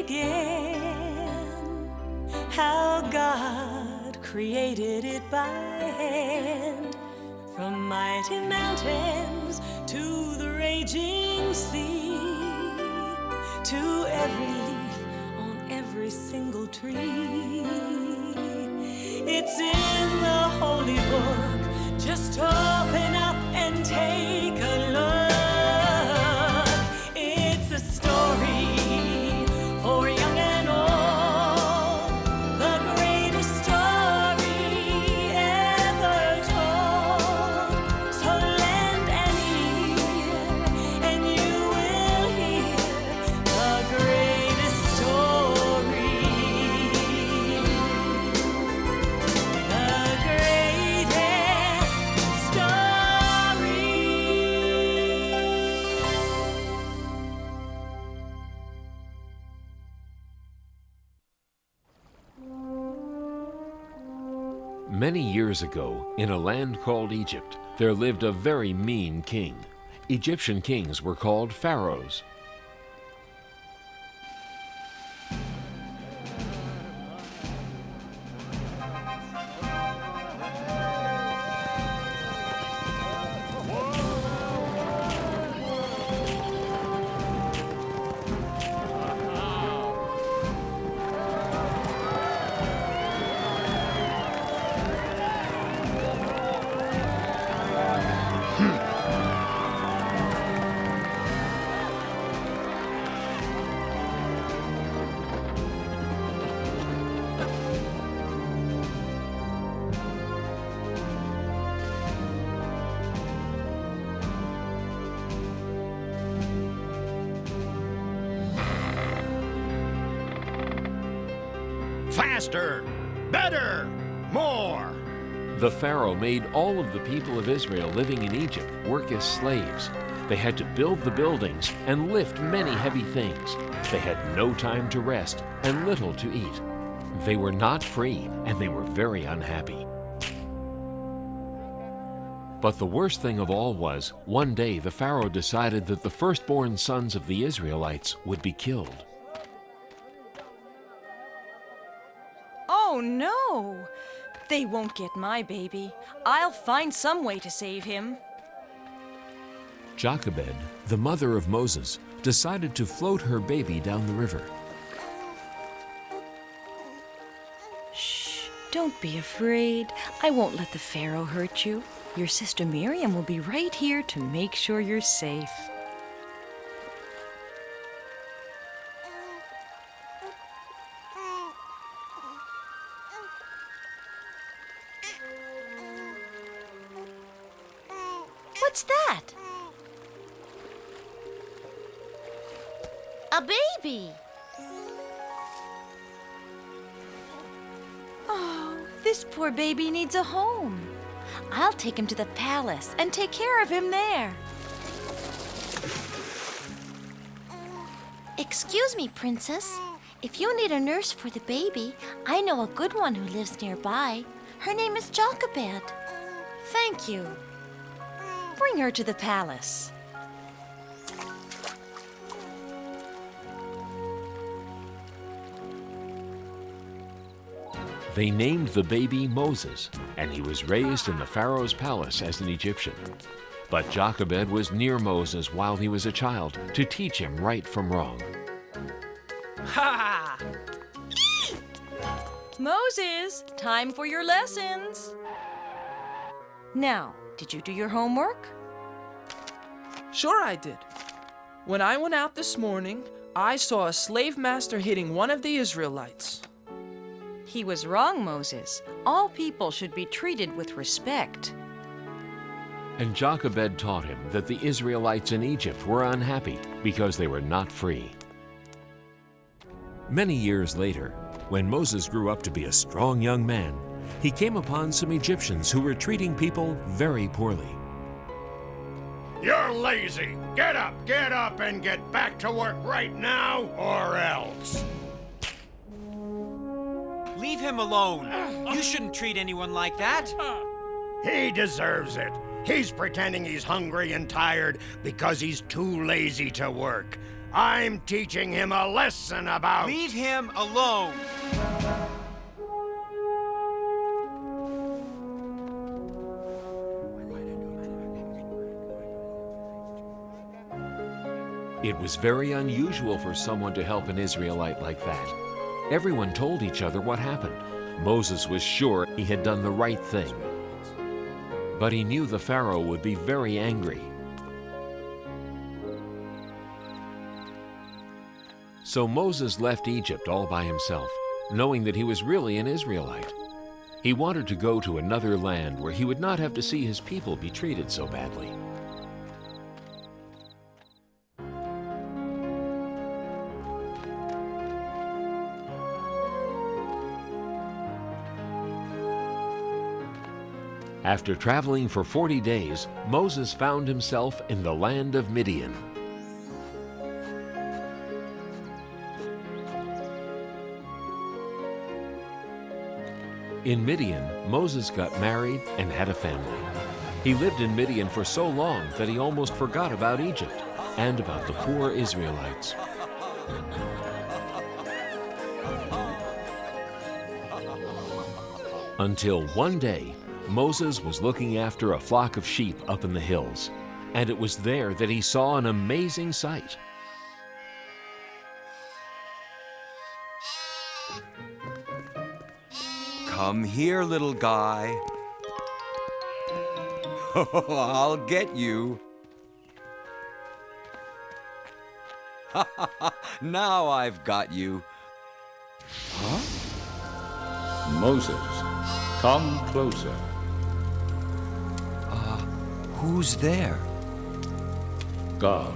began, how God created it by hand. From mighty mountains to the raging sea, to every leaf on every single tree. It's in the holy book. Just open up and take a look. It's a story for young and old, the greatest story ever told. So lend an ear and you will hear the greatest story. The greatest story. Many years ago, in a land called Egypt, there lived a very mean king. Egyptian kings were called pharaohs. Faster, better, more. The pharaoh made all of the people of Israel living in Egypt work as slaves. They had to build the buildings and lift many heavy things. They had no time to rest and little to eat. They were not free, and they were very unhappy. But the worst thing of all was, one day the pharaoh decided that the firstborn sons of the Israelites would be killed. Oh no! They won't get my baby. I'll find some way to save him. Jochebed, the mother of Moses, decided to float her baby down the river. Shh, don't be afraid. I won't let the pharaoh hurt you. Your sister Miriam will be right here to make sure you're safe. What's that? A baby. Oh, this poor baby needs a home. I'll take him to the palace and take care of him there. Excuse me, Princess. If you need a nurse for the baby, I know a good one who lives nearby. Her name is Jochebed. Thank you. Bring her to the palace. They named the baby Moses, and he was raised in the pharaoh's palace as an Egyptian. But Jochebed was near Moses while he was a child to teach him right from wrong. Ha! Moses, time for your lessons. Now, did you do your homework? Sure I did. When I went out this morning, I saw a slave master hitting one of the Israelites. He was wrong, Moses. All people should be treated with respect. And Jochebed taught him that the Israelites in Egypt were unhappy because they were not free. Many years later, when Moses grew up to be a strong young man, he came upon some Egyptians who were treating people very poorly. You're lazy. Get up, and get back to work right now, or else. Leave him alone. You shouldn't treat anyone like that. He deserves it. He's pretending he's hungry and tired because he's too lazy to work. I'm teaching him a lesson about... Leave him alone. It was very unusual for someone to help an Israelite like that. Everyone told each other what happened. Moses was sure he had done the right thing. But he knew the Pharaoh would be very angry. So Moses left Egypt all by himself, knowing that he was really an Israelite. He wanted to go to another land where he would not have to see his people be treated so badly. After traveling for 40 days, Moses found himself in the land of Midian. In Midian, Moses got married and had a family. He lived in Midian for so long that he almost forgot about Egypt and about the poor Israelites. Until one day, Moses was looking after a flock of sheep up in the hills, and it was there that he saw an amazing sight. Come here, little guy. I'll get you. Now I've got you. Moses, come closer. Who's there? God.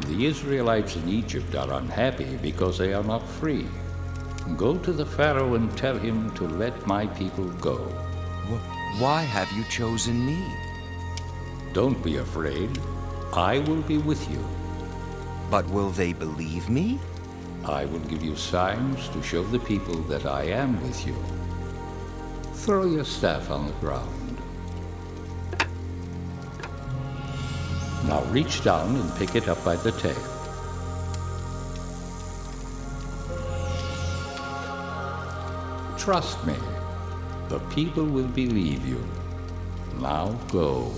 The Israelites in Egypt are unhappy because they are not free. Go to the Pharaoh and tell him to let my people go. Why have you chosen me? Don't be afraid. I will be with you. But will they believe me? I will give you signs to show the people that I am with you. Throw your staff on the ground. Now reach down and pick it up by the tail. Trust me, the people will believe you. Now go.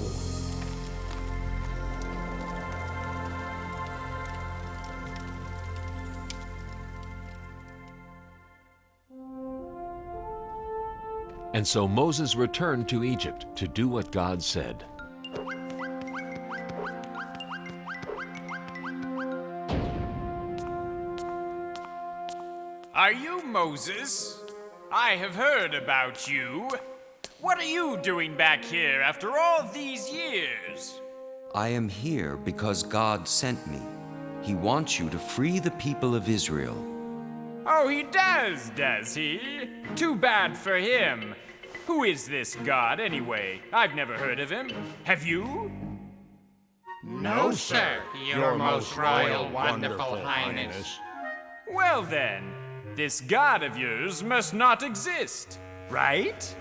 And so Moses returned to Egypt to do what God said. Are you Moses? I have heard about you. What are you doing back here after all these years? I am here because God sent me. He wants you to free the people of Israel. Oh, he does he? Too bad for him. Who is this God, anyway? I've never heard of him. Have you? No, sir, your most royal, wonderful highness. Well then, this God of yours must not exist, right?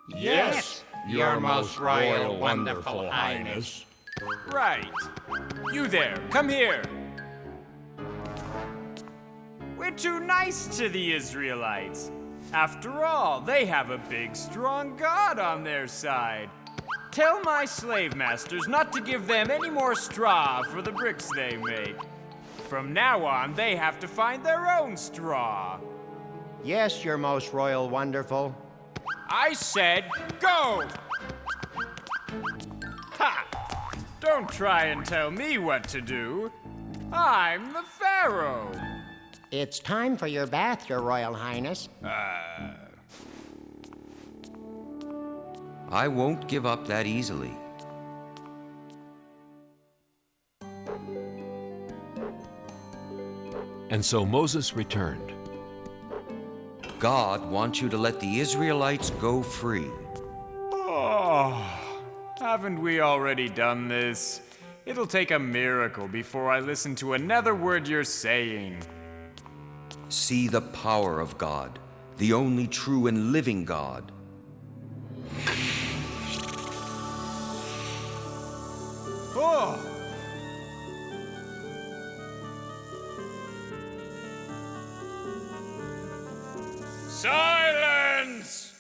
Yes, your most royal, wonderful highness. Right. You there, come here. We're too nice to the Israelites. After all, they have a big, strong God on their side. Tell my slave masters not to give them any more straw for the bricks they make. From now on, they have to find their own straw. Yes, your most royal wonderful. I said go! Ha! Don't try and tell me what to do. I'm the Pharaoh. It's time for your bath, your royal highness. I won't give up that easily. And so Moses returned. God wants you to let the Israelites go free. Oh, haven't we already done this? It'll take a miracle before I listen to another word you're saying. See the power of God, the only true and living God. Oh! Silence!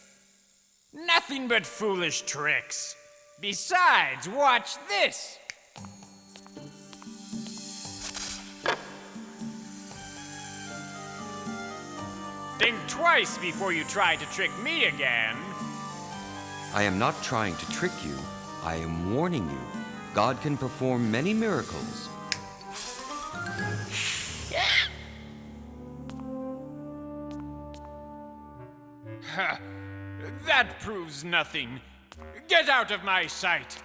Nothing but foolish tricks. Besides, watch this. Think twice before you try to trick me again. I am not trying to trick you. I am warning you. God can perform many miracles. That proves nothing. Get out of my sight.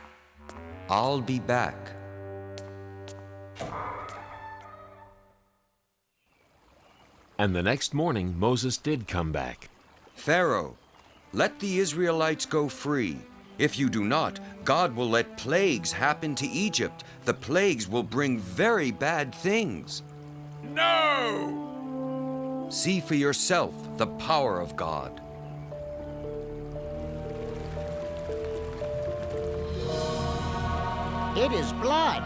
I'll be back. And the next morning, Moses did come back. Pharaoh, let the Israelites go free. If you do not, God will let plagues happen to Egypt. The plagues will bring very bad things. No! See for yourself the power of God. It is blood.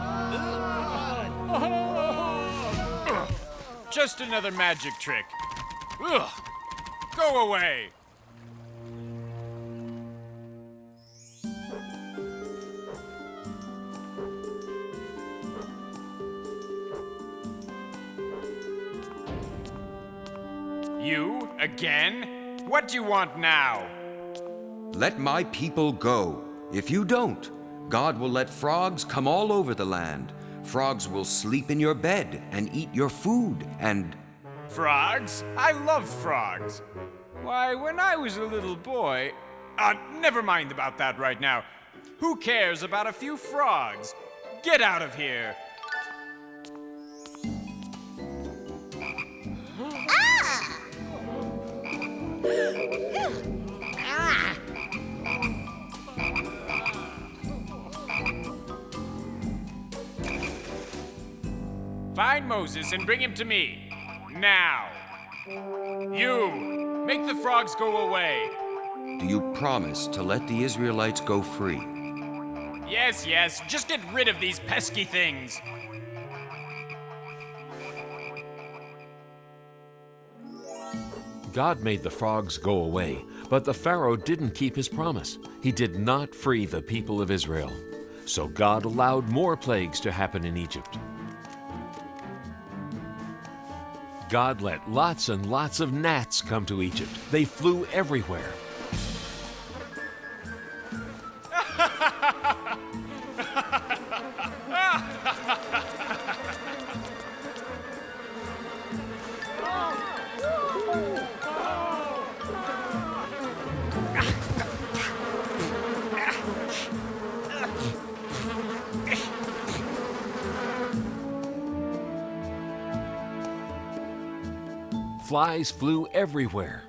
Just another magic trick. Ugh. Go away. You again? What do you want now? Let my people go. If you don't, God will let frogs come all over the land. Frogs will sleep in your bed and eat your food and... Frogs? I love frogs. Why, when I was a little boy... never mind about that right now. Who cares about a few frogs? Get out of here. Find Moses and bring him to me. Now. You, make the frogs go away. Do you promise to let the Israelites go free? Yes, yes, just get rid of these pesky things. God made the frogs go away, but the Pharaoh didn't keep his promise. He did not free the people of Israel. So God allowed more plagues to happen in Egypt. God let lots and lots of gnats come to Egypt. They flew everywhere. Flies flew everywhere.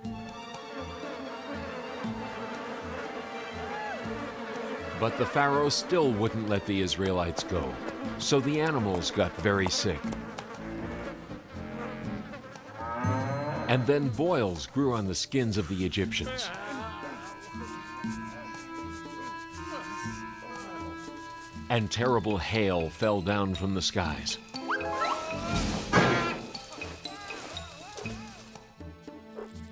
But the Pharaoh still wouldn't let the Israelites go, so the animals got very sick. And then boils grew on the skins of the Egyptians. And terrible hail fell down from the skies.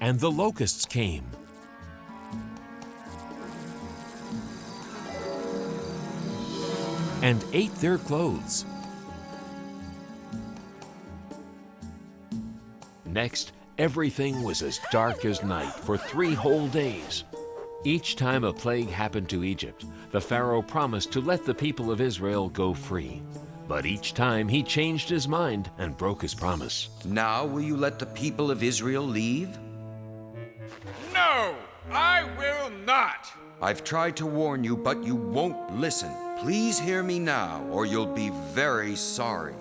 And the locusts came. And ate their clothes. Next, everything was as dark as night for 3 whole days. Each time a plague happened to Egypt, the Pharaoh promised to let the people of Israel go free. But each time he changed his mind and broke his promise. Now will you let the people of Israel leave? No, I will not. I've tried to warn you, but you won't listen. Please hear me now, or you'll be very sorry.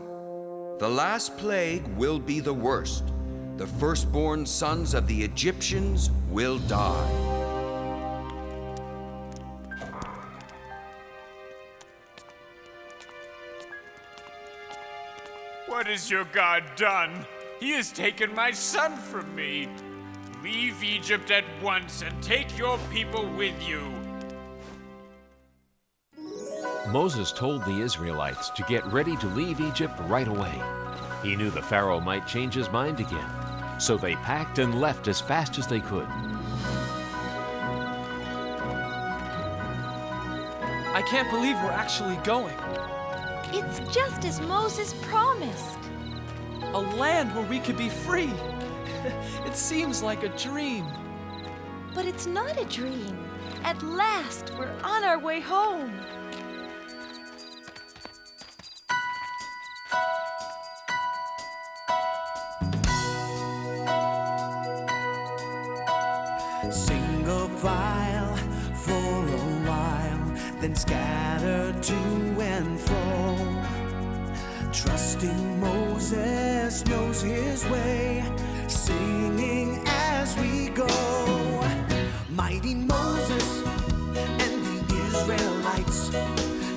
The last plague will be the worst. The firstborn sons of the Egyptians will die. What has your God done? He has taken my son from me. Leave Egypt at once and take your people with you. Moses told the Israelites to get ready to leave Egypt right away. He knew the Pharaoh might change his mind again. So they packed and left as fast as they could. I can't believe we're actually going. It's just as Moses promised. A land where we could be free. It seems like a dream. But it's not a dream. At last, we're on our way home. Single file for a while, then scatter to and fro. Trusting Moses knows his way, singing as we go. Mighty Moses and the Israelites,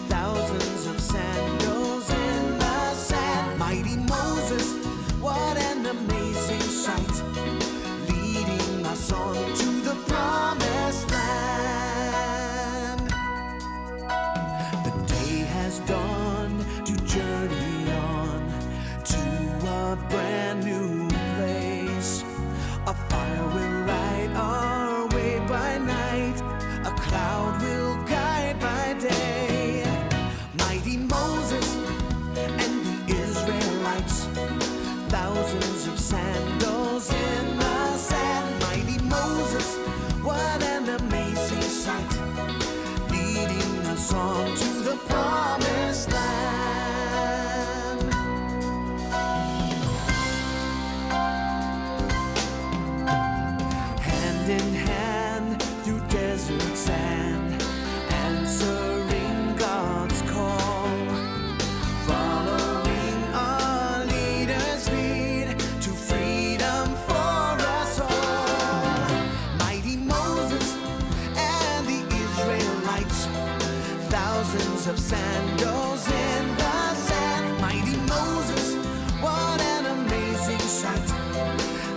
thousands of sandals in the sand. Mighty Moses, what an amazing sight, leading us on to the promised land. The day has dawned to journey on to a brand new place. A fire will light our way by night, a cloud will guide by day. Mighty Moses and the Israelites, thousands of sandals in the sand. Mighty Moses, what an amazing sight, leading us on to the promised land. Hand in hand through desert sand, answering God's call, following our leader's lead to freedom for us all. Mighty Moses and the Israelites, thousands of sandals in the sand. Mighty Moses, what an amazing sight,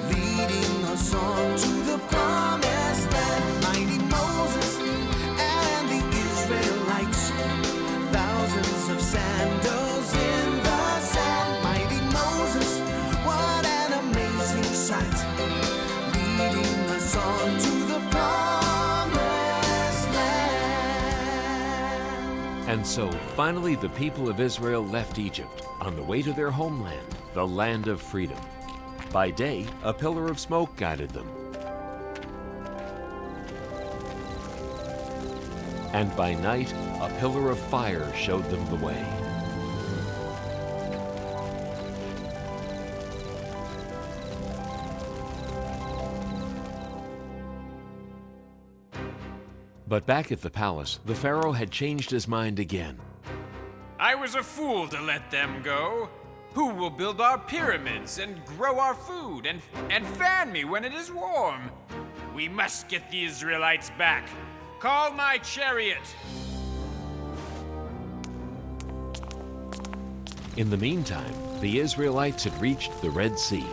leading us on to the promised land. Mighty Moses and the Israelites, thousands of sandals in the sand. Mighty Moses, what an amazing sight, leading us on to the promised land. And so, finally, the people of Israel left Egypt on the way to their homeland, the land of freedom. By day, a pillar of smoke guided them. And by night, a pillar of fire showed them the way. But back at the palace, the pharaoh had changed his mind again. I was a fool to let them go. Who will build our pyramids and grow our food and fan me when it is warm? We must get the Israelites back. Call my chariot. In the meantime, the Israelites had reached the Red Sea.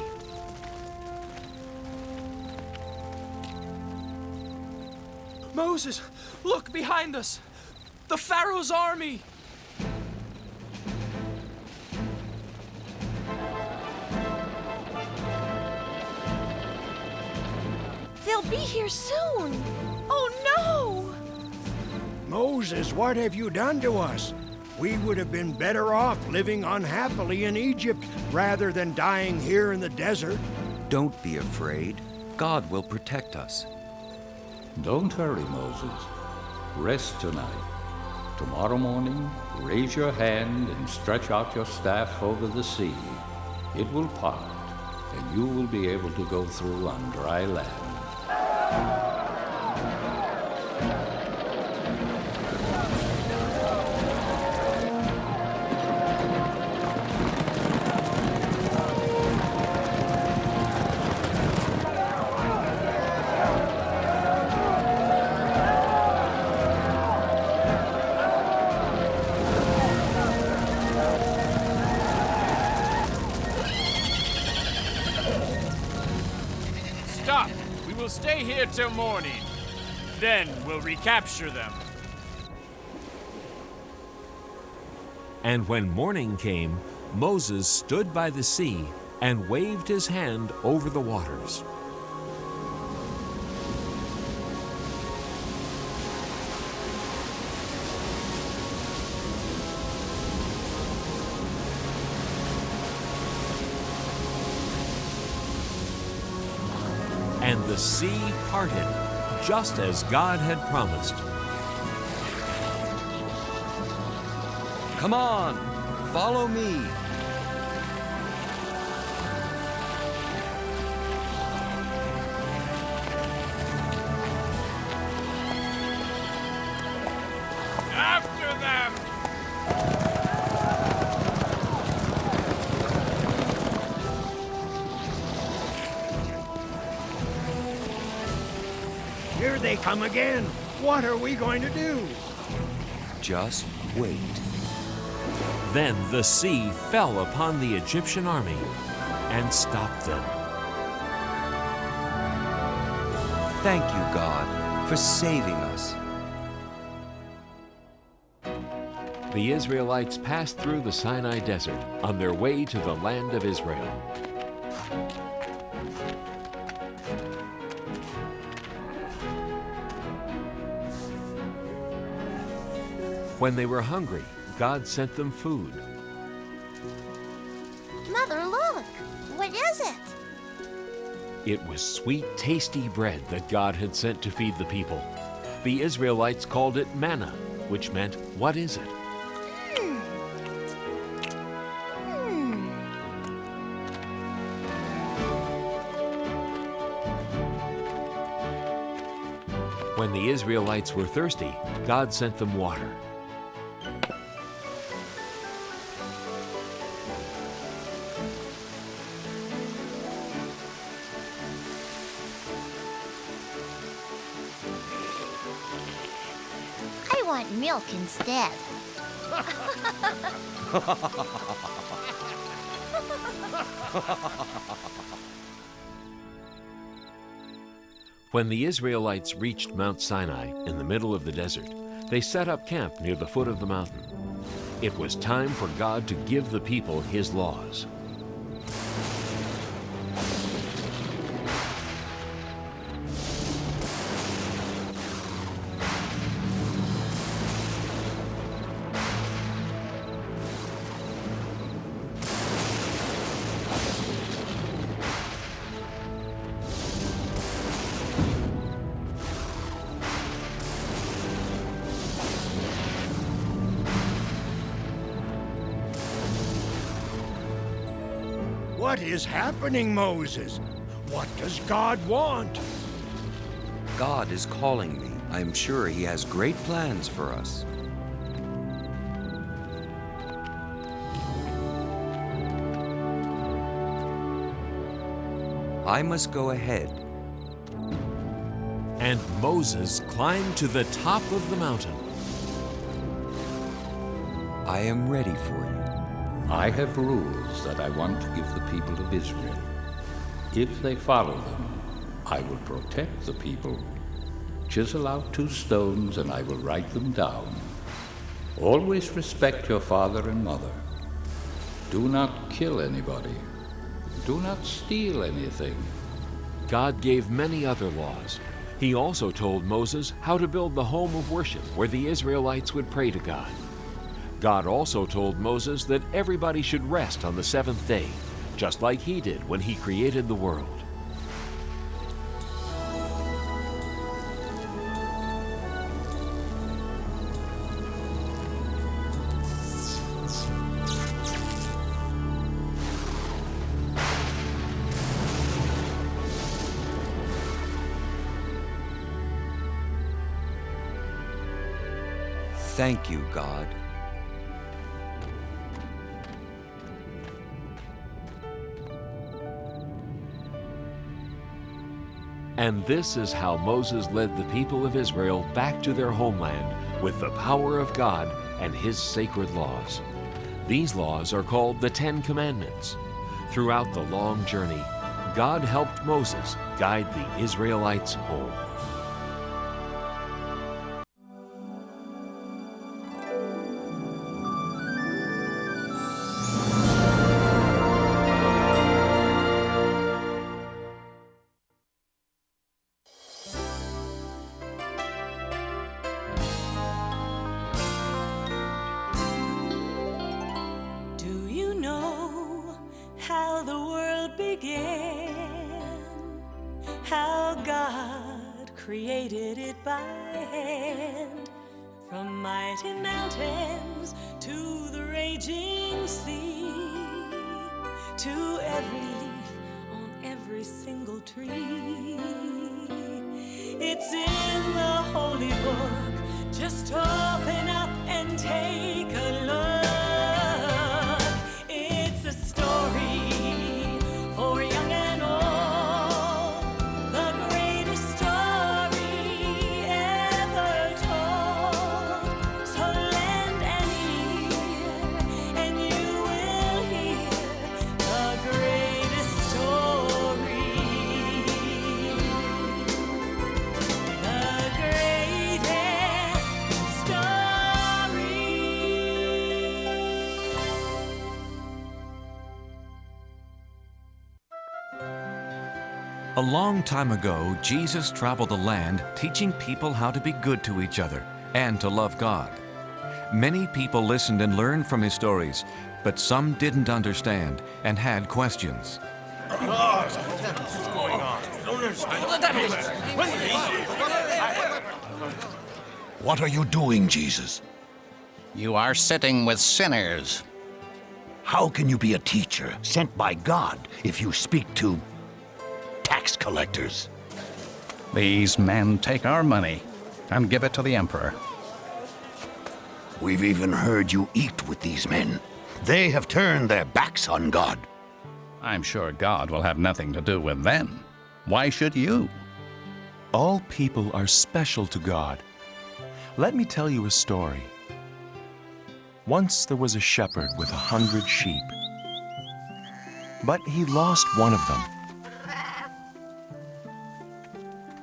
Moses, look behind us. The Pharaoh's army. They'll be here soon. Oh no! Moses, what have you done to us? We would have been better off living unhappily in Egypt rather than dying here in the desert. Don't be afraid. God will protect us. Don't hurry, Moses. Rest tonight. Tomorrow morning, raise your hand and stretch out your staff over the sea. It will part, and you will be able to go through on dry land. Stop! We will stay here till morning. Then we'll recapture them. And when morning came, Moses stood by the sea and waved his hand over the waters. And the sea parted, just as God had promised. Come on, follow me. After them! Here they come again. What are we going to do? Just wait. Then the sea fell upon the Egyptian army and stopped them. Thank you, God, for saving us. The Israelites passed through the Sinai Desert on their way to the land of Israel. When they were hungry, God sent them food. Mother, look! What is it? It was sweet, tasty bread that God had sent to feed the people. The Israelites called it manna, which meant, "What is it?" When the Israelites were thirsty, God sent them water. I want milk instead. When the Israelites reached Mount Sinai in the middle of the desert, they set up camp near the foot of the mountain. It was time for God to give the people His laws. What is happening, Moses? What does God want? God is calling me. I am sure He has great plans for us. I must go ahead. And Moses climbed to the top of the mountain. I am ready for you. I have rules that I want to give the people of Israel. If they follow them, I will protect the people. Chisel out 2 stones and I will write them down. Always respect your father and mother. Do not kill anybody. Do not steal anything. God gave many other laws. He also told Moses how to build the home of worship where the Israelites would pray to God. God also told Moses that everybody should rest on the 7th day, just like He did when He created the world. Thank you, God. And this is how Moses led the people of Israel back to their homeland with the power of God and His sacred laws. These laws are called the 10 Commandments. Throughout the long journey, God helped Moses guide the Israelites home. created it by hand. From mighty mountains to the raging sea, to every leaf on every single tree. It's in the holy book. Just open up and take a look. It's a story for young and old, the greatest story ever told. So lend an ear and you will hear the greatest story. The greatest story. A long time ago, Jesus traveled the land teaching people how to be good to each other and to love God. Many people listened and learned from his stories, but some didn't understand and had questions. What are you doing, Jesus? You are sitting with sinners. How can you be a teacher sent by God if you speak to tax collectors? These men take our money and give it to the emperor. We've even heard you eat with these men. They have turned their backs on God. I'm sure God will have nothing to do with them. Why should you? All people are special to God. Let me tell you a story. Once there was a shepherd with 100 sheep, but he lost one of them.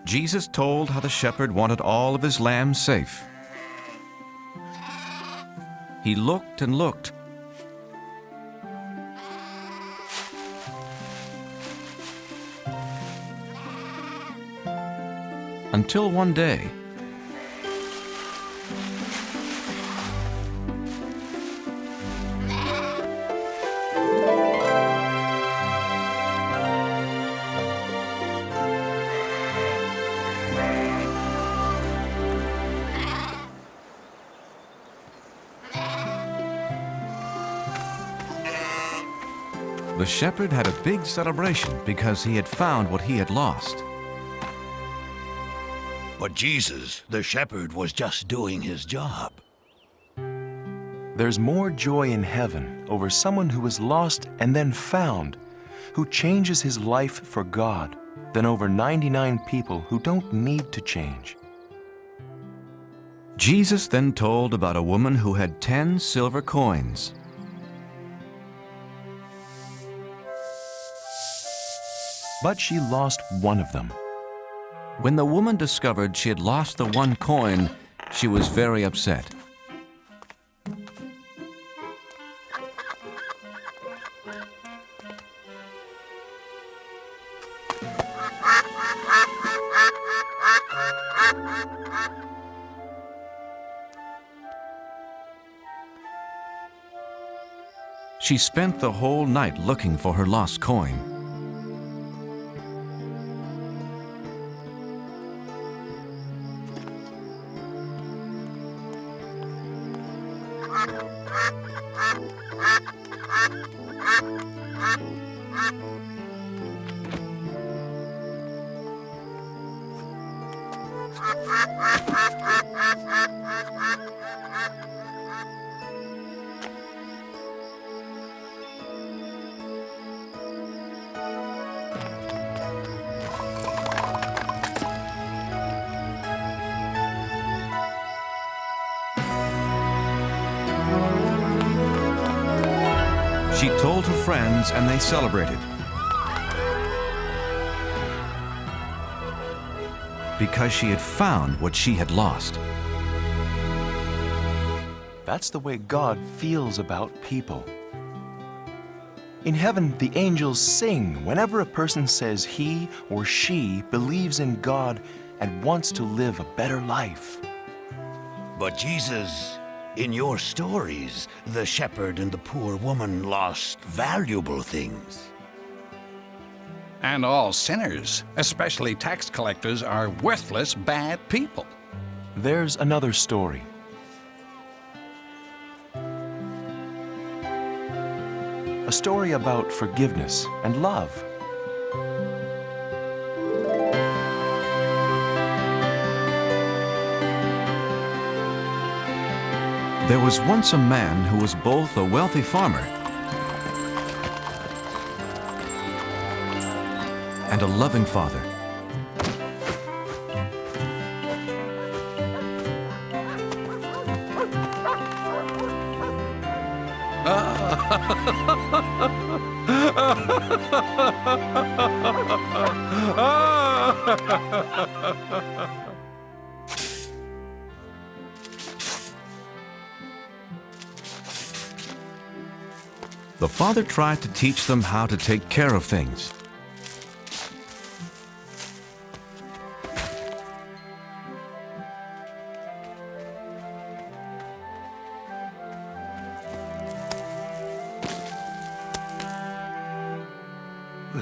Jesus told how the shepherd wanted all of his lambs safe. He looked and looked. Until one day, the shepherd had a big celebration because he had found what he had lost. But Jesus, the shepherd, was just doing his job. There's more joy in heaven over someone who was lost and then found, who changes his life for God, than over 99 people who don't need to change. Jesus then told about a woman who had 10 silver coins. But she lost one of them. When the woman discovered she had lost the one coin, she was very upset. She spent the whole night looking for her lost coin. She told her friends and they celebrated. Because she had found what she had lost. That's the way God feels about people. In heaven, the angels sing whenever a person says he or she believes in God and wants to live a better life. But Jesus, in your stories, the shepherd and the poor woman lost valuable things. And all sinners, especially tax collectors, are worthless, bad people. There's another story. A story about forgiveness and love. There was once a man who was both a wealthy farmer and a loving father. The father tried to teach them how to take care of things.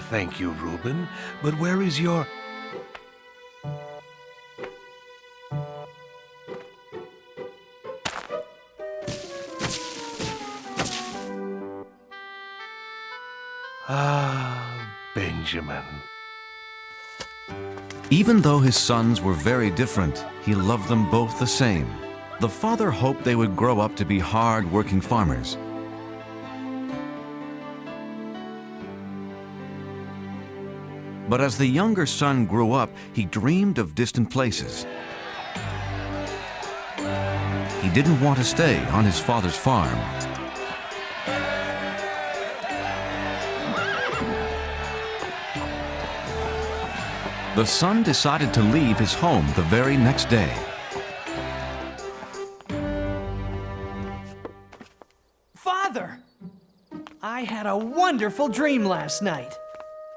Thank you, Reuben. But where is your... Benjamin. Even though his sons were very different, he loved them both the same. The father hoped they would grow up to be hard-working farmers. But as the younger son grew up, he dreamed of distant places. He didn't want to stay on his father's farm. The son decided to leave his home the very next day. Father! I had a wonderful dream last night.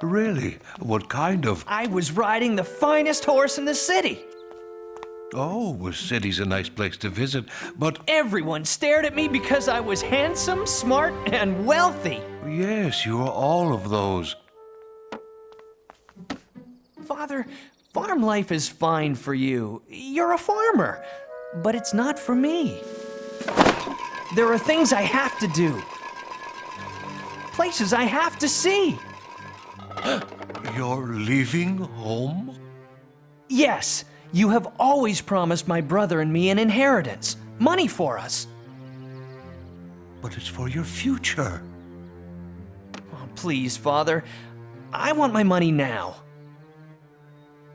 Really? What kind of... I was riding the finest horse in the city. Oh, a city's a nice place to visit, but... Everyone stared at me because I was handsome, smart, and wealthy. Yes, you are all of those. Father, farm life is fine for you. You're a farmer, but it's not for me. There are things I have to do. Places I have to see. You're leaving home? Yes, you have always promised my brother and me an inheritance, money for us. But it's for your future. Oh, please, Father, I want my money now.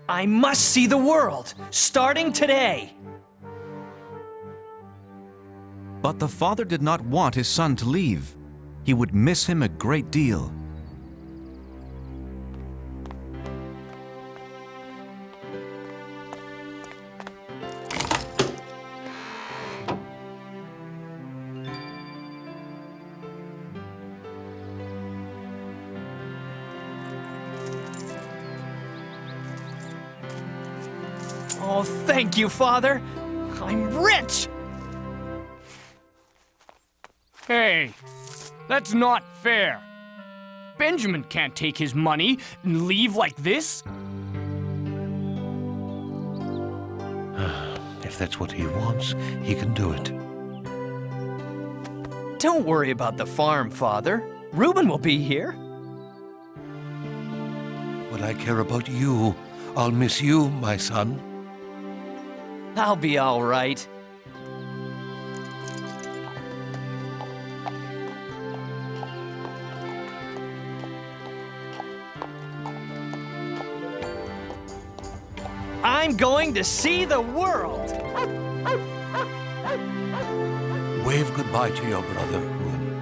I must see the world, starting today. But the father did not want his son to leave. He would miss him a great deal. Oh, thank you, Father. I'm rich. Hey, that's not fair. Benjamin can't take his money and leave like this. If that's what he wants, he can do it. Don't worry about the farm, Father. Reuben will be here. But I care about you. I'll miss you, my son. I'll be all right. I'm going to see the world. Wave goodbye to your brother, Reuben.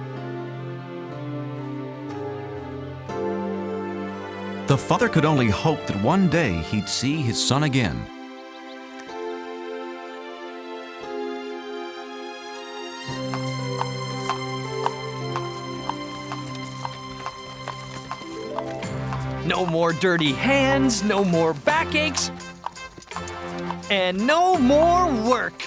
The father could only hope that one day he'd see his son again. No more dirty hands, no more backaches, and no more work.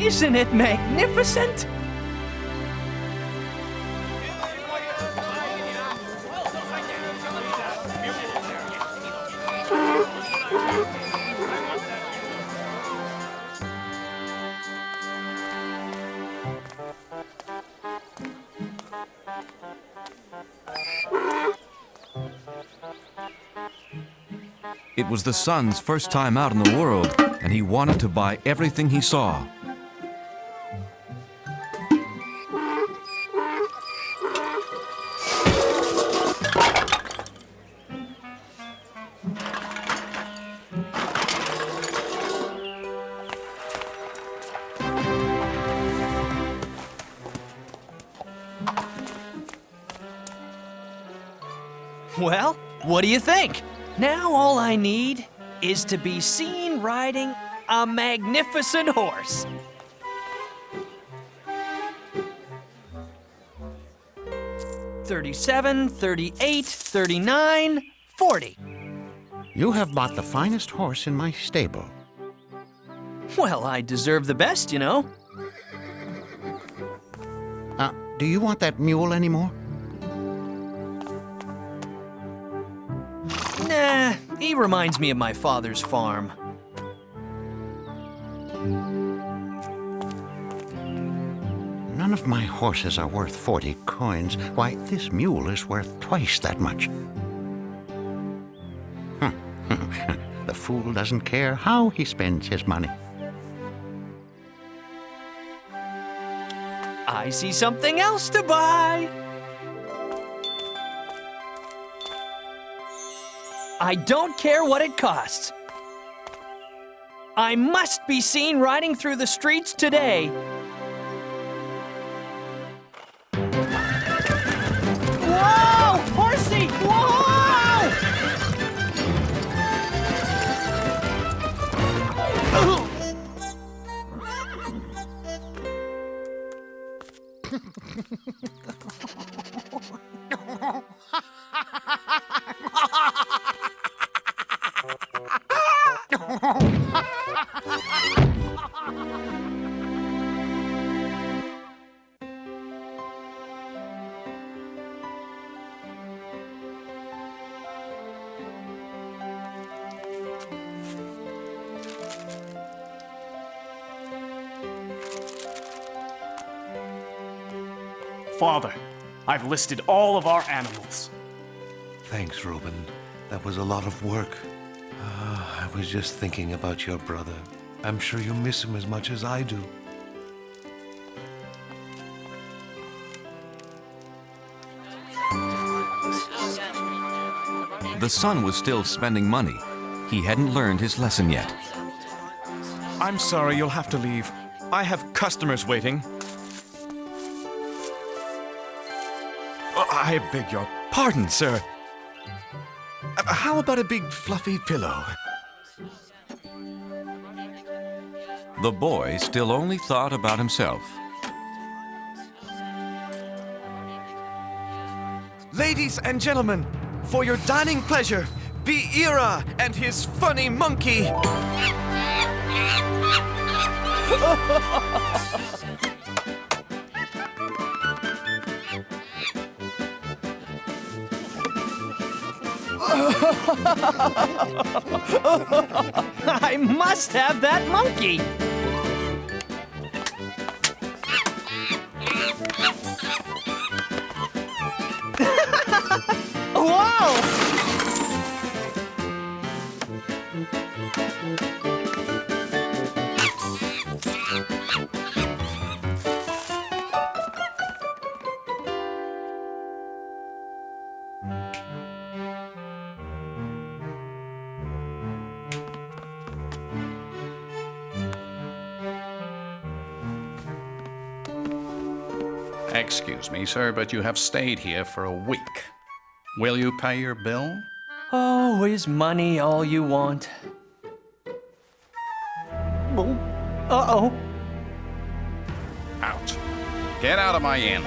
Isn't it magnificent? It was the son's first time out in the world, and he wanted to buy everything he saw. Well, what do you think? Now all I need is to be seen riding a magnificent horse. $37, $38, $39, $40. You have bought the finest horse in my stable. Well, I deserve the best, you know. Do you want that mule anymore? Nah, he reminds me of my father's farm. None of my horses are worth 40 coins. Why, this mule is worth twice that much. The fool doesn't care how he spends his money. I see something else to buy. I don't care what it costs. I must be seen riding through the streets today. Whoa! Horsey! Whoa! Father, I've listed all of our animals. Thanks, Reuben. That was a lot of work. I was just thinking about your brother. I'm sure you miss him as much as I do. The son was still spending money. He hadn't learned his lesson yet. I'm sorry, you'll have to leave. I have customers waiting. I beg your pardon, sir. How about a big fluffy pillow? The boy still only thought about himself. Ladies and gentlemen, for your dining pleasure, be Ira and his funny monkey. I must have that monkey. Whoa! Excuse me, sir, but you have stayed here for a week. Will you pay your bill? Oh, is money all you want? Uh-oh. Out. Get out of my inn.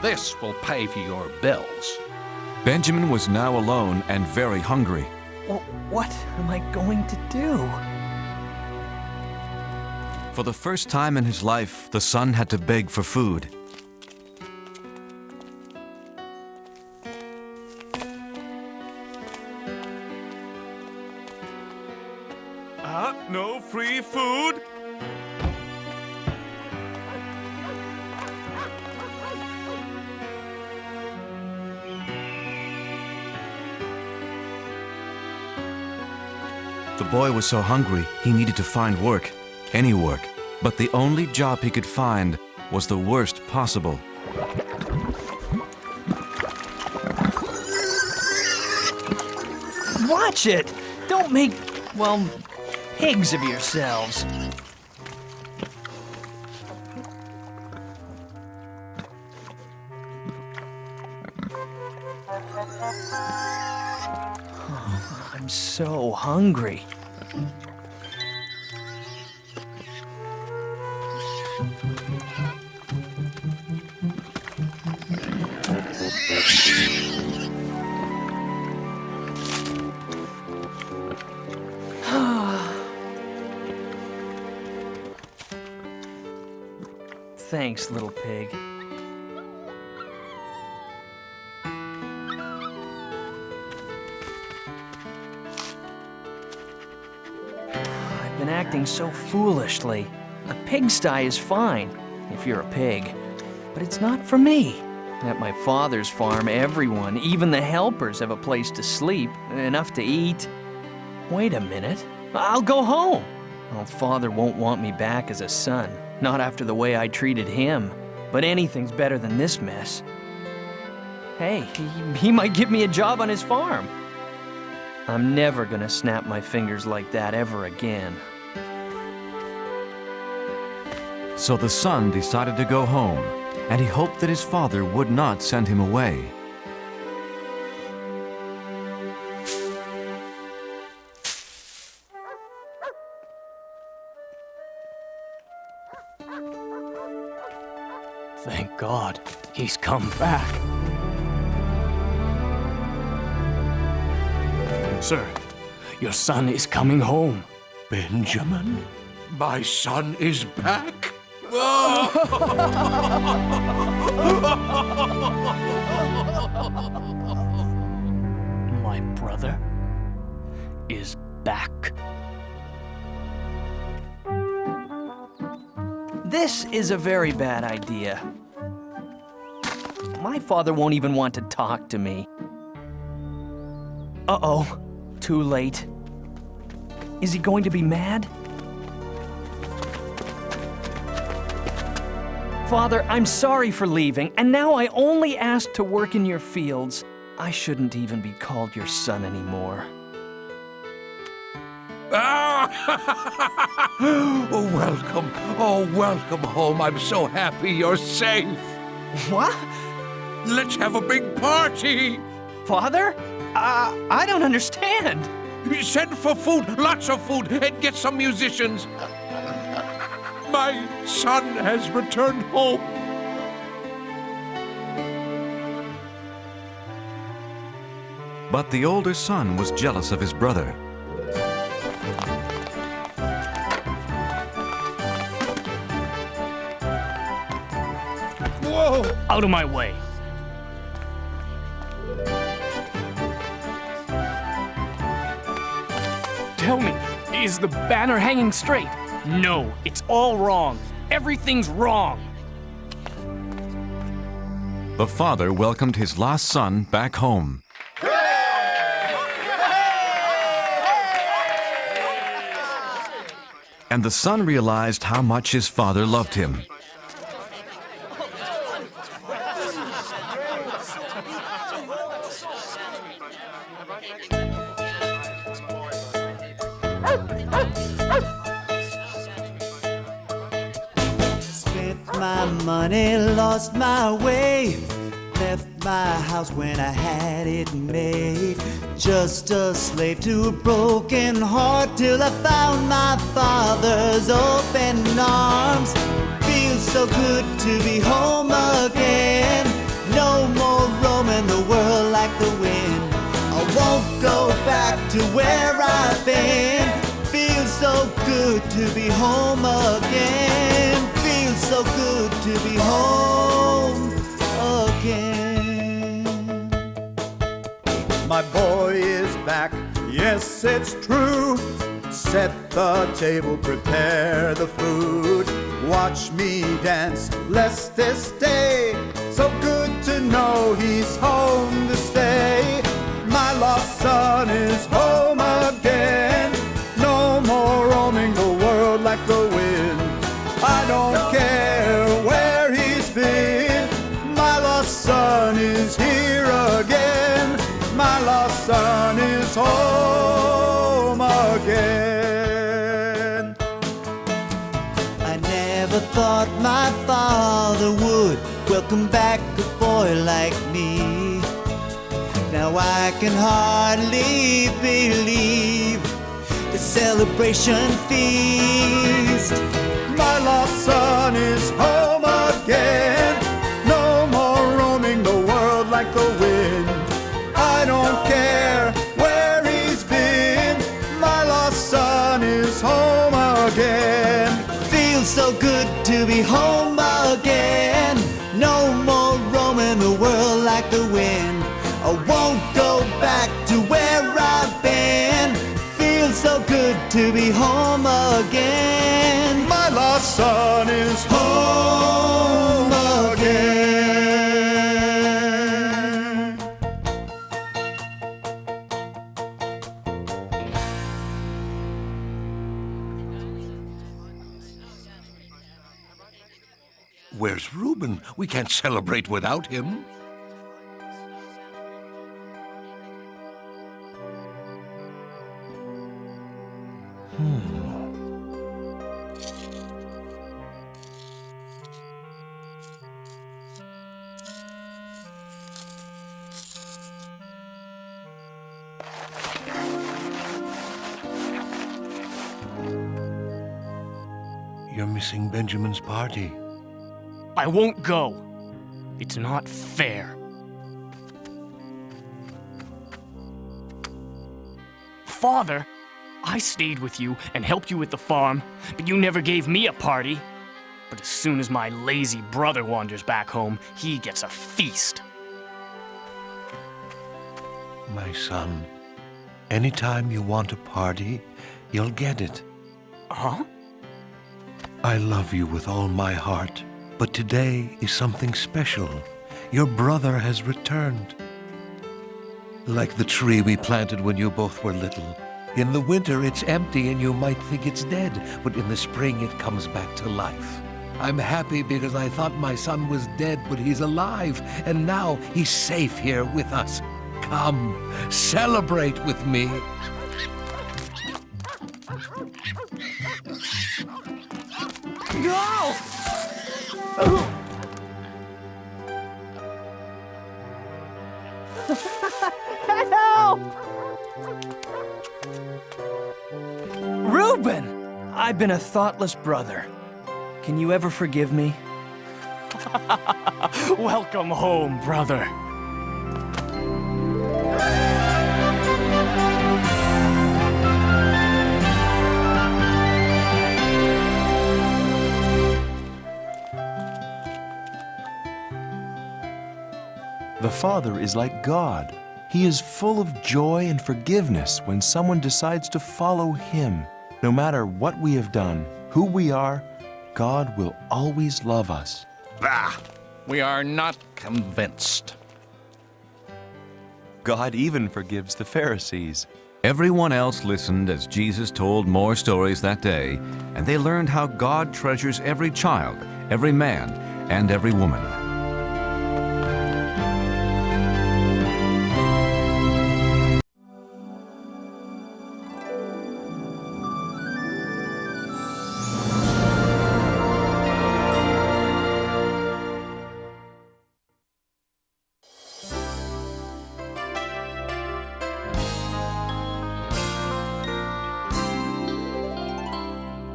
This will pay for your bills. Benjamin was now alone and very hungry. Well, what am I going to do? For the first time in his life, the son had to beg for food. No free food? The boy was so hungry, he needed to find work, any work. But the only job he could find was the worst possible. Watch it! Don't make, well, pigs of yourselves. Oh, I'm so hungry. Thanks, little pig. I've been acting so foolishly. A pigsty is fine, if you're a pig. But it's not for me. At my father's farm, everyone, even the helpers, have a place to sleep, enough to eat. Wait a minute. I'll go home. Oh, Father won't want me back as a son. Not after the way I treated him. But anything's better than this mess. Hey, he might give me a job on his farm. I'm never gonna snap my fingers like that ever again. So the son decided to go home, and he hoped that his father would not send him away. Thank God, he's come back. Sir, your son is coming home. Benjamin? My son is back? My brother is back. This is a very bad idea. My father won't even want to talk to me. Uh-oh, too late. Is he going to be mad? Father, I'm sorry for leaving, and now I only ask to work in your fields. I shouldn't even be called your son anymore. Oh, welcome. Oh, welcome home. I'm so happy you're safe. What? Let's have a big party. Father? I don't understand. Send for food, lots of food, and get some musicians. My son has returned home. But the older son was jealous of his brother. Whoa! Out of my way. Tell me, is the banner hanging straight? No, it's all wrong. Everything's wrong. The father welcomed his lost son back home. And the son realized how much his father loved him. Spent my money, lost my way, left my house when I had it made. Just a slave to a broken heart till I found my father's open arms. Feels so good to be home again. back to where I've been. Feels so good to be home again. Feels so good to be home again. My boy is back, yes, it's true. Set the table, prepare the food. Watch me dance, bless this day. So good to know he's home to stay. My lost son is home again. No more roaming the world like the wind. I don't care where he's been. My lost son is here again. My lost son is home again. I never thought my father would welcome back a boy like me. Now I can hardly believe the celebration feast. My lost son is home again. No more roaming the world like the wind. I don't care where he's been. My lost son is home again. Feels so good to be home again. No more roaming the world like the wind. I won't go back to where I've been. Feels so good to be home again. My lost son is home again. Where's Reuben? We can't celebrate without him. You're missing Benjamin's party. I won't go. It's not fair. Father, I stayed with you and helped you with the farm, but you never gave me a party. But as soon as my lazy brother wanders back home, he gets a feast. My son, anytime you want a party, you'll get it. Huh? I love you with all my heart, but today is something special. Your brother has returned. Like the tree we planted when you both were little. In the winter, it's empty and you might think it's dead, but in the spring, it comes back to life. I'm happy because I thought my son was dead, but he's alive, and now he's safe here with us. Come, celebrate with me. No! Help! Reuben! I've been a thoughtless brother. Can you ever forgive me? Welcome home, brother. The Father is like God. He is full of joy and forgiveness when someone decides to follow Him. No matter what we have done, who we are, God will always love us. Bah! We are not convinced. God even forgives the Pharisees. Everyone else listened as Jesus told more stories that day, and they learned how God treasures every child, every man, and every woman.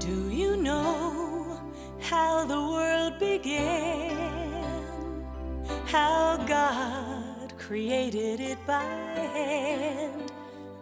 Do you know how the world began? How God created it by hand?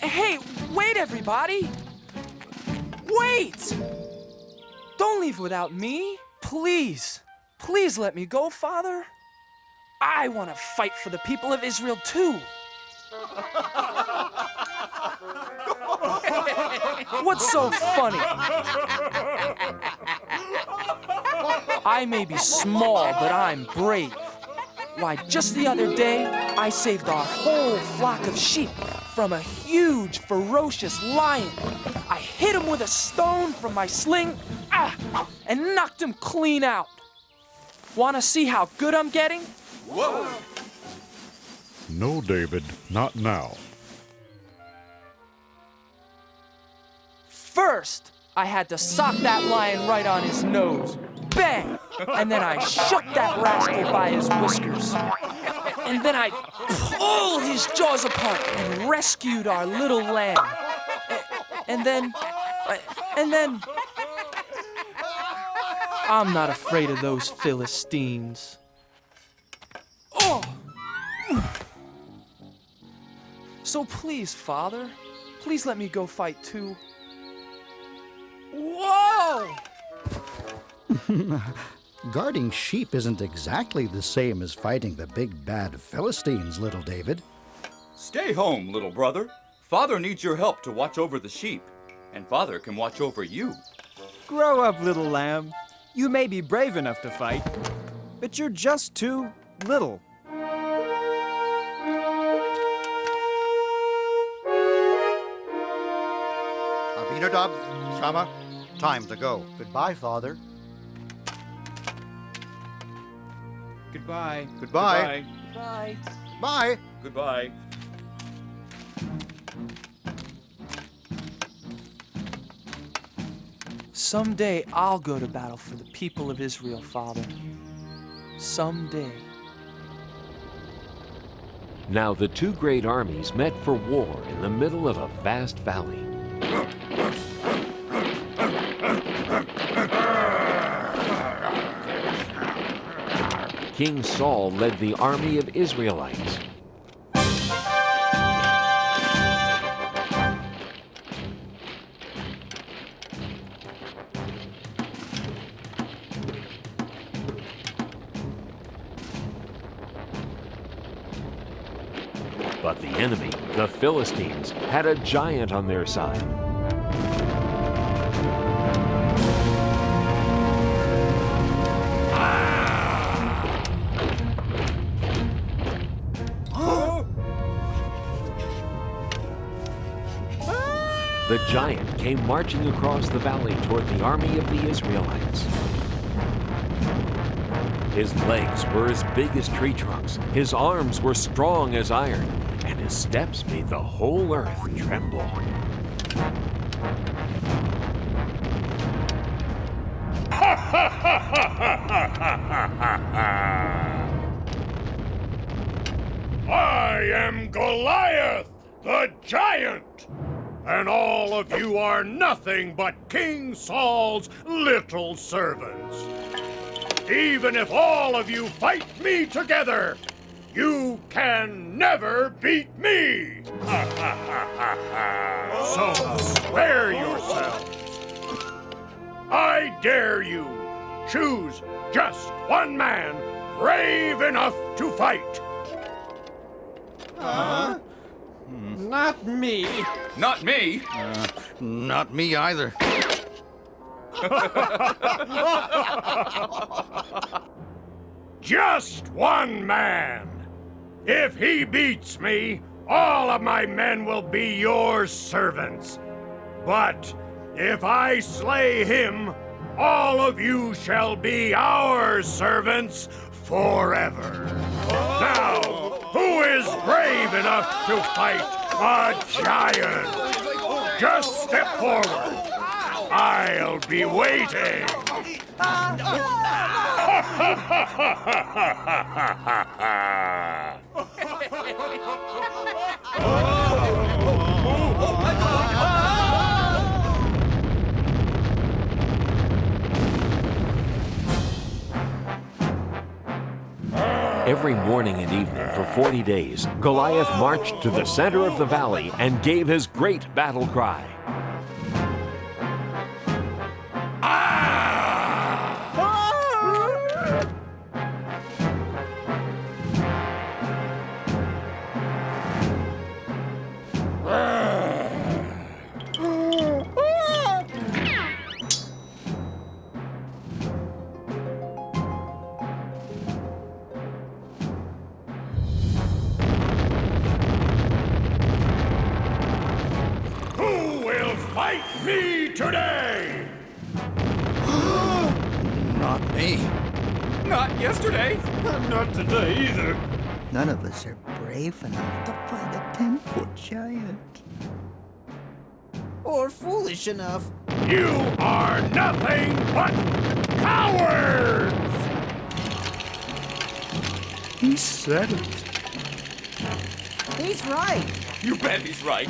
Hey, wait, everybody! Wait! Don't leave without me. Please. Please let me go, Father. I want to fight for the people of Israel, too. What's so funny? I may be small, but I'm brave. Why, just the other day, I saved our whole flock of sheep from a huge, ferocious lion. I hit him with a stone from my sling, and knocked him clean out. Want to see how good I'm getting? Whoa! No, David, not now. First, I had to sock that lion right on his nose. Bang! And then I shook that rascal by his whiskers. And then I pulled his jaws apart and rescued our little lamb. And then... I'm not afraid of those Philistines. Oh! So please, Father, please let me go fight too. Whoa! Guarding sheep isn't exactly the same as fighting the big bad Philistines, little David. Stay home, little brother. Father needs your help to watch over the sheep, and Father can watch over you. Grow up, little lamb. You may be brave enough to fight, but you're just too little. Abinadab, Shammah, time to go. Goodbye, Father. Goodbye. Goodbye. Bye. Bye. Goodbye. Someday I'll go to battle for the people of Israel, Father. Someday. Now the two great armies met for war in the middle of a vast valley. King Saul led the army of Israelites. But the enemy, the Philistines, had a giant on their side. The giant came marching across the valley toward the army of the Israelites. His legs were as big as tree trunks, his arms were strong as iron, and his steps made the whole earth tremble. I am Goliath, the giant, and all of you are nothing but King Saul's little servants. Even if all of you fight me together, you can never beat me! So spare yourselves. I dare you, choose just one man brave enough to fight. Not me. Not me! Not me either. Just one man. If he beats me, all of my men will be your servants. But if I slay him, all of you shall be our servants forever. Now, who is brave enough to fight a giant? Just step forward. I'll be waiting. Every morning and evening for 40 days, Goliath marched to the center of the valley and gave his great battle cry. Who will fight me today? Not me. Not yesterday. Not today either. None of us are brave enough to fight a 10-foot giant. Or foolish enough. You are nothing but cowards! He said it. He's right. You bet he's right.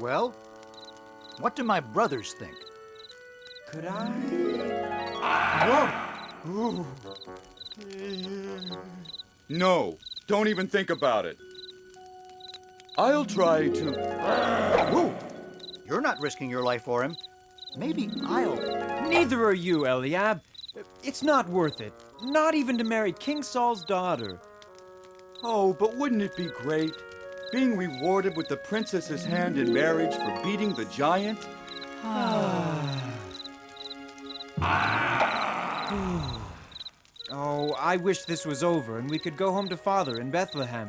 Well, what do my brothers think? Could I? Whoa! No, don't even think about it. I'll try to... Whoa! You're not risking your life for him. Maybe I'll... Neither are you, Eliab. It's not worth it. Not even to marry King Saul's daughter. Oh, but wouldn't it be great? Being rewarded with the princess's hand in marriage for beating the giant? Oh, I wish this was over and we could go home to Father in Bethlehem.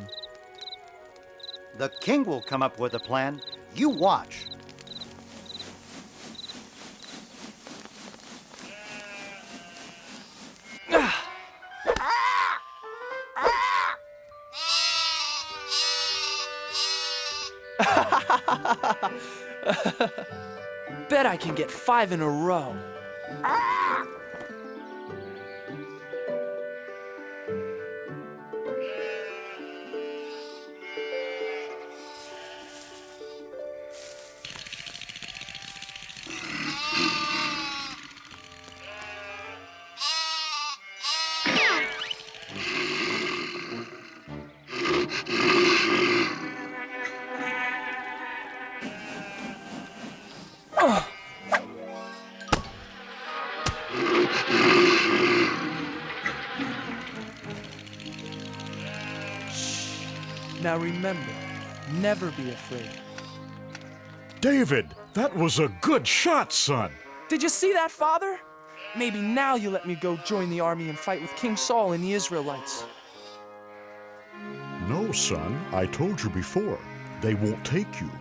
The king will come up with a plan. You watch. Bet I can get 5 in a row. Now remember, never be afraid. David, that was a good shot, son. Did you see that, Father? Maybe now you let me go join the army and fight with King Saul and the Israelites. No, son, I told you before. They won't take you.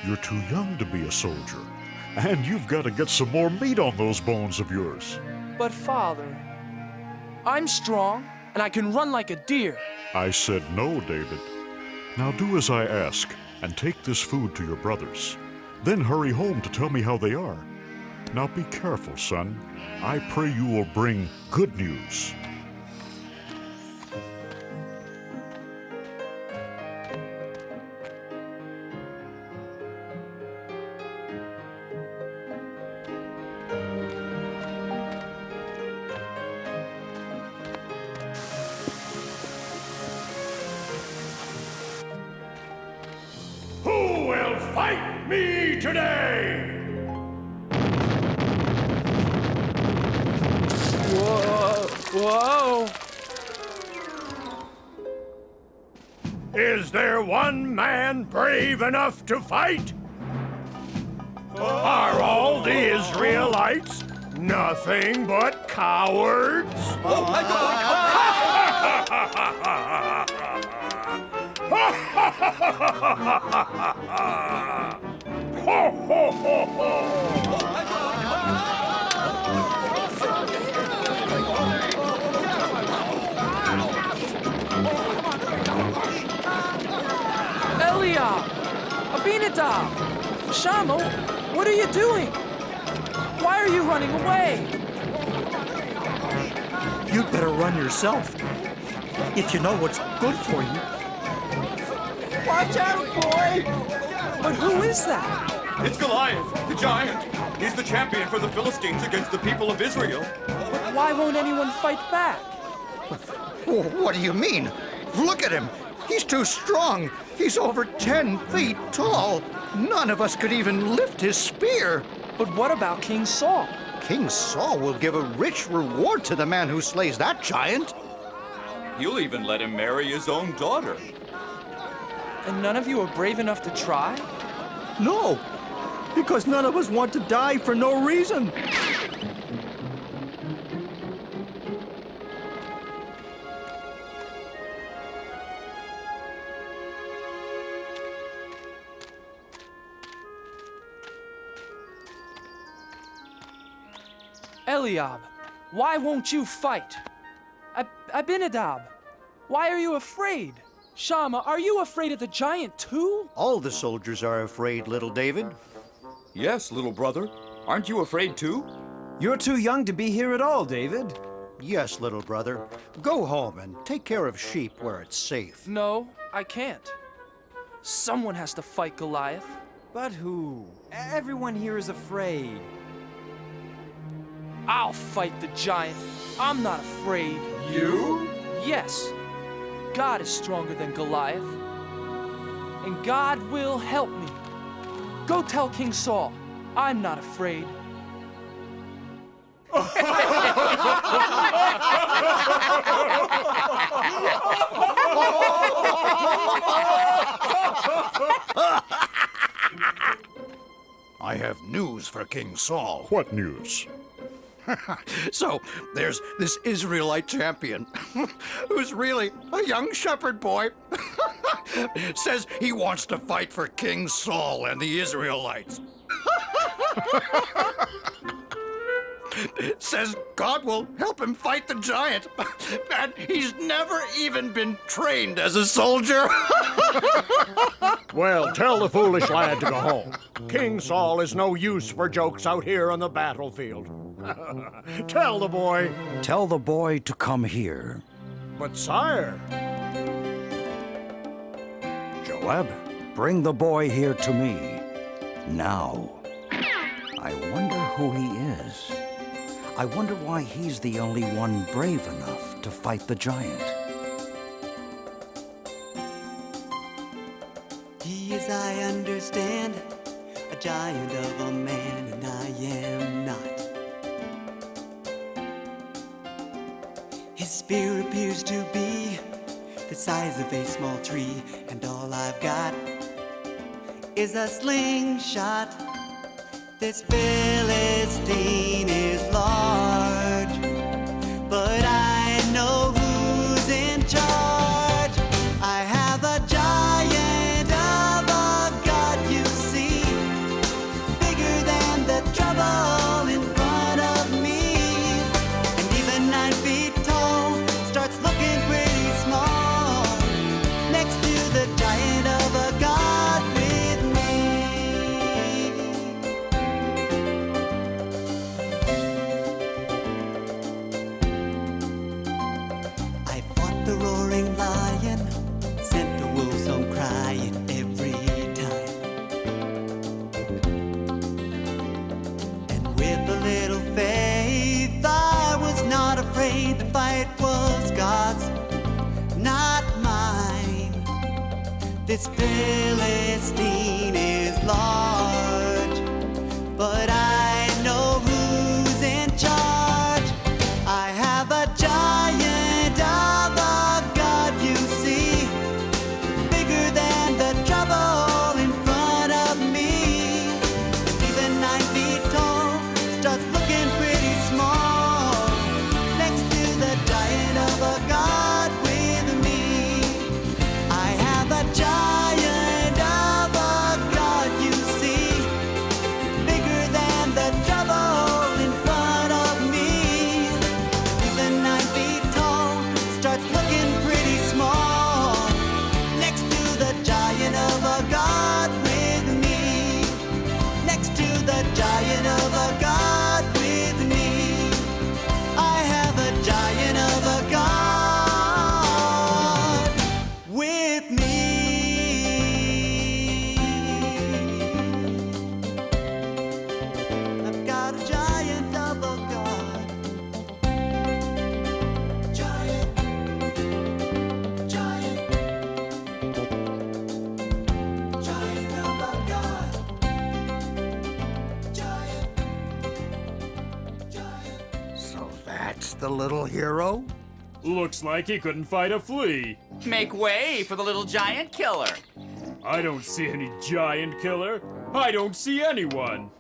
You're too young to be a soldier. And you've got to get some more meat on those bones of yours. But Father, I'm strong and I can run like a deer. I said no, David. Now do as I ask and take this food to your brothers. Then hurry home to tell me how they are. Now be careful, son. I pray you will bring good news. Who will fight me today? Whoa! Is there one man brave enough to fight? Are all the Israelites nothing but cowards? Oh my Eliab! Abinadab! Shammah, what are you doing? Why are you running away? You'd better run yourself. If you know what's good for you. Watch out, boy! But who is that? It's Goliath, the giant. He's the champion for the Philistines against the people of Israel. But why won't anyone fight back? What do you mean? Look at him. He's too strong. He's over 10 feet tall. None of us could even lift his spear. But what about King Saul? King Saul will give a rich reward to the man who slays that giant. You'll even let him marry his own daughter. And none of you are brave enough to try? No, because none of us want to die for no reason. Eliab, why won't you fight? Abinadab, why are you afraid? Shammah, are you afraid of the giant too? All the soldiers are afraid, little David. Yes, little brother. Aren't you afraid too? You're too young to be here at all, David. Yes, little brother. Go home and take care of sheep where it's safe. No, I can't. Someone has to fight Goliath. But who? Everyone here is afraid. I'll fight the giant. I'm not afraid. You? Yes. God is stronger than Goliath. And God will help me. Go tell King Saul, I'm not afraid. I have news for King Saul. What news? So, there's this Israelite champion who's really a young shepherd boy. Says he wants to fight for King Saul and the Israelites. Says God will help him fight the giant. And he's never even been trained as a soldier. Well, tell the foolish lad to go home. King Saul is no use for jokes out here on the battlefield. Tell the boy. Tell the boy to come here. But sire. Joab, bring the boy here to me. Now. I wonder who he is. I wonder why he's the only one brave enough to fight the giant. He is, I understand, a giant of a man, and I am not. His spear appears to be the size of a small tree, and all I've got is a slingshot. This Philistine is large, but I know who's in charge. I have a giant of a God, you see, bigger than the trouble in front of me. And even 9 feet tall starts looking pretty small next to the giant of a God with me. I fought the roaring lion, sent the wolves home crying every time. And with a little faith, I was not afraid. The fight was God's, not mine. This Philistine is large, but I know who's in charge. I have a giant of a God, you see, bigger than the trouble in front of me. And even 9 feet tall starts looking pretty small next to the giant of a God with me. I have a giant of a God, you see, bigger than the trouble in front of me. Even 9 feet tall starts looking pretty small next to the giant of a God with me. Next to the giant of a God with me. I have a giant of a God with me. this the little hero? Looks like he couldn't fight a flea. Make way for the little giant killer. I don't see any giant killer. I don't see anyone.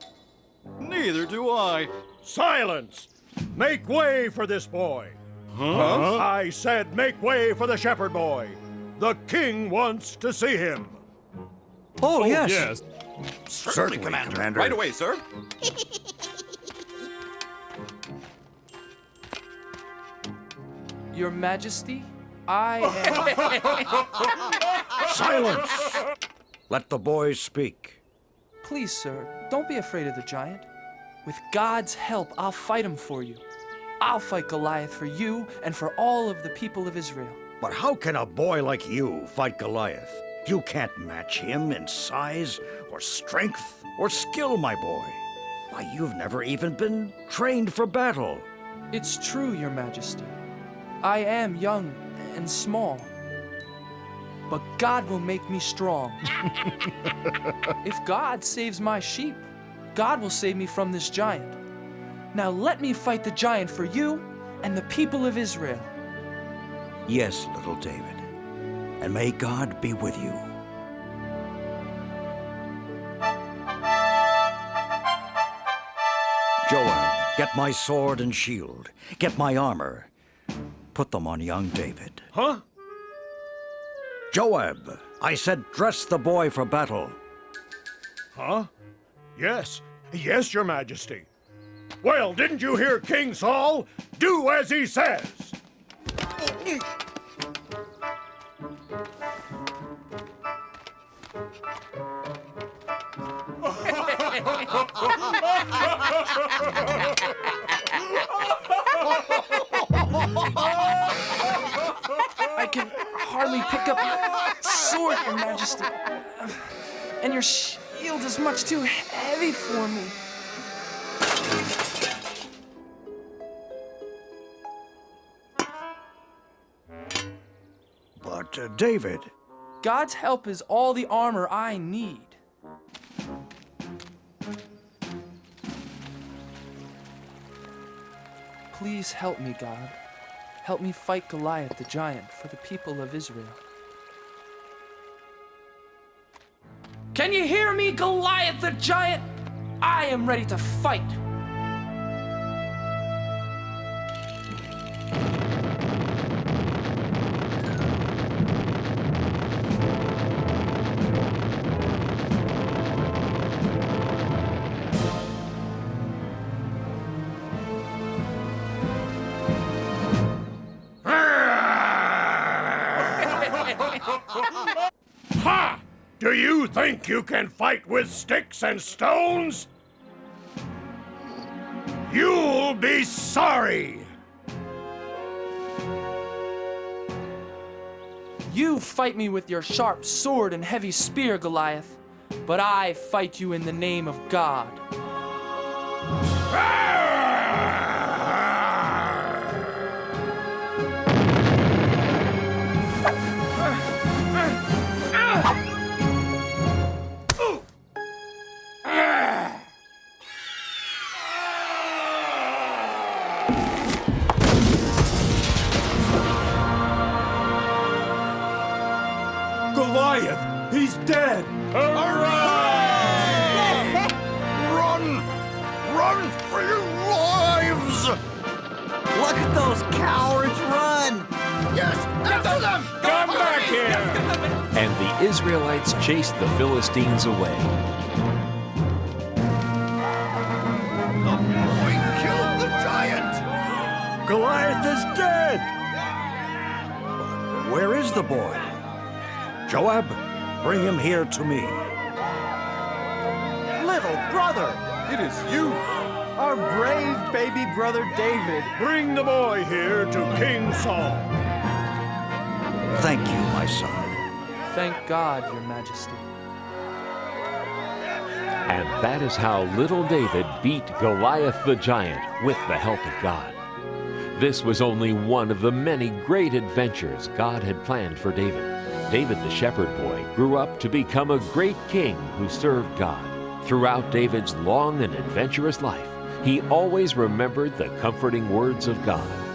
Neither do I. Silence! Make way for this boy. Huh? I said make way for the shepherd boy. The king wants to see him. Oh, yes. Yes. Certainly, Commander. Right away, sir. Your Majesty, I am... Silence! Let the boys speak. Please, sir, don't be afraid of the giant. With God's help, I'll fight him for you. I'll fight Goliath for you and for all of the people of Israel. But how can a boy like you fight Goliath? You can't match him in size or strength or skill, my boy. Why, you've never even been trained for battle. It's true, Your Majesty. I am young and small. But God will make me strong. If God saves my sheep, God will save me from this giant. Now let me fight the giant for you and the people of Israel. Yes, little David, and may God be with you. Joab, get my sword and shield. Get my armor. Put them on young David. Huh? Joab, I said dress the boy for battle. Huh? Yes. Yes, Your Majesty. Well, didn't you hear King Saul? Do as he says. I can hardly pick up your sword, Your Majesty. And your shield is much too heavy for me. But, David... God's help is all the armor I need. Please help me, God. Help me fight Goliath the giant for the people of Israel. Can you hear me, Goliath the giant? I am ready to fight. Ha! Do you think you can fight with sticks and stones? You'll be sorry! You fight me with your sharp sword and heavy spear, Goliath, but I fight you in the name of God. Goliath! He's dead! Hooray! Run! Run for your lives! Look at those cowards run! Yes! After them! Come back here! And the Israelites chased the Philistines away. The boy killed the giant! Goliath is dead! Where is the boy? Joab, bring him here to me. Little brother! It is you! Our brave baby brother David! Bring the boy here to King Saul. Thank you, my son. Thank God, Your Majesty. And that is how little David beat Goliath the giant with the help of God. This was only one of the many great adventures God had planned for David. David the shepherd boy grew up to become a great king who served God. Throughout David's long and adventurous life, He always remembered the comforting words of God.